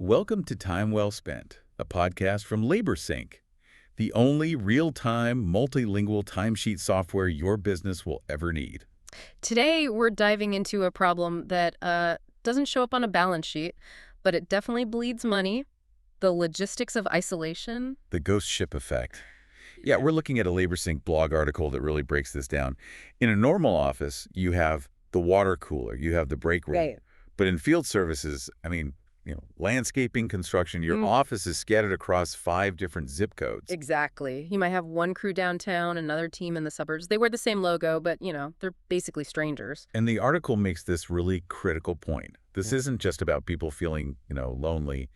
Welcome to Time Well Spent, a podcast from LaborSync, the only real-time, multilingual timesheet software your business will ever need. Today, we're diving into a problem that doesn't show up on a balance sheet, but it definitely bleeds money: the logistics of isolation. The ghost ship effect. Yeah, we're looking at a LaborSync blog article that really breaks this down. In a normal office, you have the water cooler, you have the break room. Right. But in field services, landscaping, construction, your office is scattered across 5 different zip codes. Exactly. You might have one crew downtown, another team in the suburbs. They wear the same logo, but, they're basically strangers. And the article makes this really critical point. This isn't just about people feeling, lonely.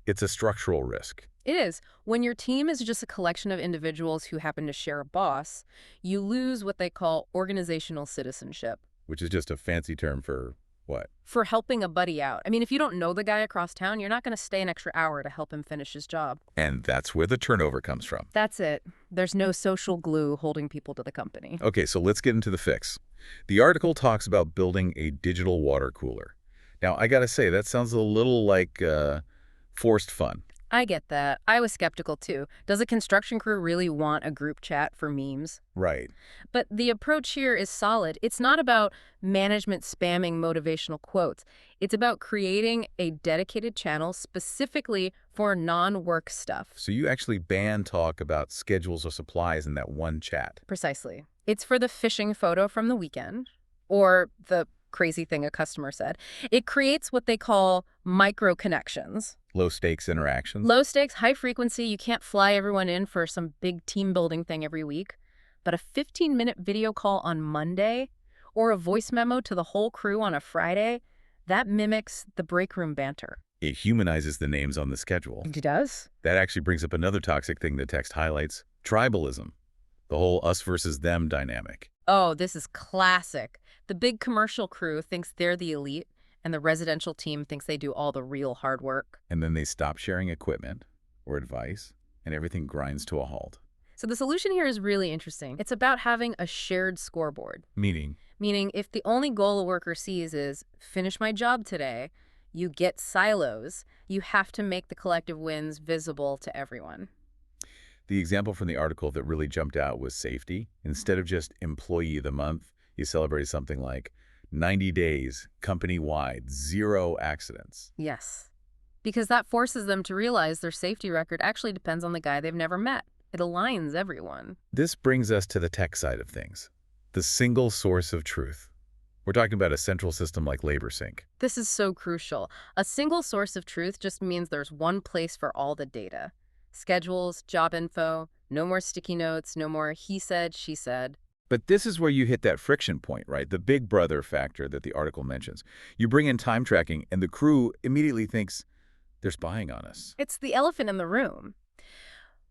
It's a structural risk. It is. When your team is just a collection of individuals who happen to share a boss, you lose what they call organizational citizenship. Which is just a fancy term for what? For helping a buddy out. I mean, if you don't know the guy across town, you're not going to stay an extra hour to help him finish his job. And that's where the turnover comes from. That's it. There's no social glue holding people to the company. Okay, so let's get into the fix. The article talks about building a digital water cooler. Now, I gotta say, that sounds a little like forced fun. I get that. I was skeptical too. Does a construction crew really want a group chat for memes? Right. But the approach here is solid. It's not about management spamming motivational quotes. It's about creating a dedicated channel specifically for non-work stuff. So you actually ban talk about schedules or supplies in that one chat. Precisely. It's for the fishing photo from the weekend, or the crazy thing a customer said. It creates what they call micro connections. Low-stakes interactions. Low stakes, high frequency. You can't fly everyone in for some big team building thing every week. But a 15-minute video call on Monday or a voice memo to the whole crew on a Friday, that mimics the break room banter. It humanizes the names on the schedule. It does? That actually brings up another toxic thing the text highlights: tribalism. The whole us versus them dynamic. Oh, this is classic. The big commercial crew thinks they're the elite, and the residential team thinks they do all the real hard work. And then they stop sharing equipment or advice, and everything grinds to a halt. So the solution here is really interesting. It's about having a shared scoreboard. Meaning, Meaning, if the only goal a worker sees is, finish my job today, you get silos. You have to make the collective wins visible to everyone. the example from the article that really jumped out was safety. Instead of just employee of the month, you celebrated something like 90 days, company-wide, 0 accidents. Yes. Because that forces them to realize their safety record actually depends on the guy they've never met. It aligns everyone. This brings us to the tech side of things, the single source of truth. We're talking about a central system like LaborSync. This is so crucial. A single source of truth just means there's one place for all the data. Schedules, job info, no more sticky notes, no more he said, she said. But this is where you hit that friction point, right? The big brother factor that the article mentions. You bring in time tracking, and the crew immediately thinks they're spying on us. It's the elephant in the room.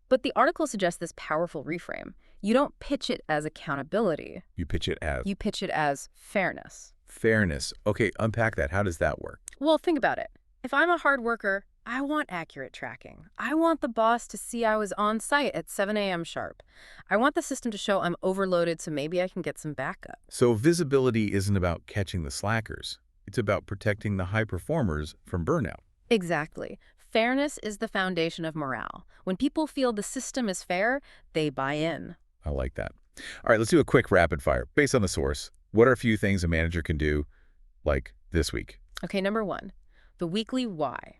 But the article suggests this powerful reframe. You don't pitch it as accountability. You pitch it as You pitch it as fairness. fairness. Okay, unpack that. How does that work? Well, think about it. If I'm a hard worker, I want accurate tracking. I want the boss to see I was on site at 7 a.m. sharp. I want the system to show I'm overloaded so maybe I can get some backup. So visibility isn't about catching the slackers. It's about protecting the high performers from burnout. Exactly. Fairness is the foundation of morale. When people feel the system is fair, they buy in. I like that. All right, let's do a quick rapid fire. Based on the source, what are a few things a manager can do, like this week? Okay, number 1, the weekly why.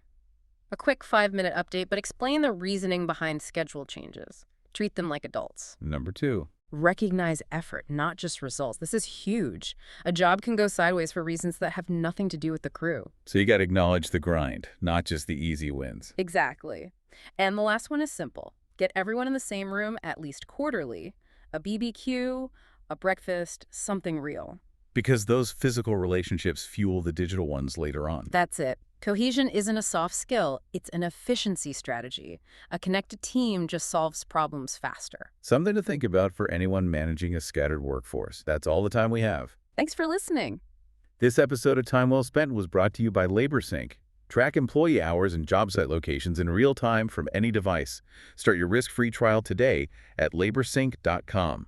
A quick 5-minute update, but explain the reasoning behind schedule changes. Treat them like adults. Number 2, Recognize effort, not just results. This is huge. A job can go sideways for reasons that have nothing to do with the crew. so you got to acknowledge the grind, not just the easy wins. Exactly. And the last one is simple. Get everyone in the same room at least quarterly. A BBQ, a breakfast, something real. Because those physical relationships fuel the digital ones later on. That's it. Cohesion isn't a soft skill. It's an efficiency strategy. A connected team just solves problems faster. Something to think about for anyone managing a scattered workforce. That's all the time we have. Thanks for listening. This episode of Time Well Spent was brought to you by LaborSync. Track employee hours and job site locations in real time from any device. Start your risk-free trial today at laborsync.com.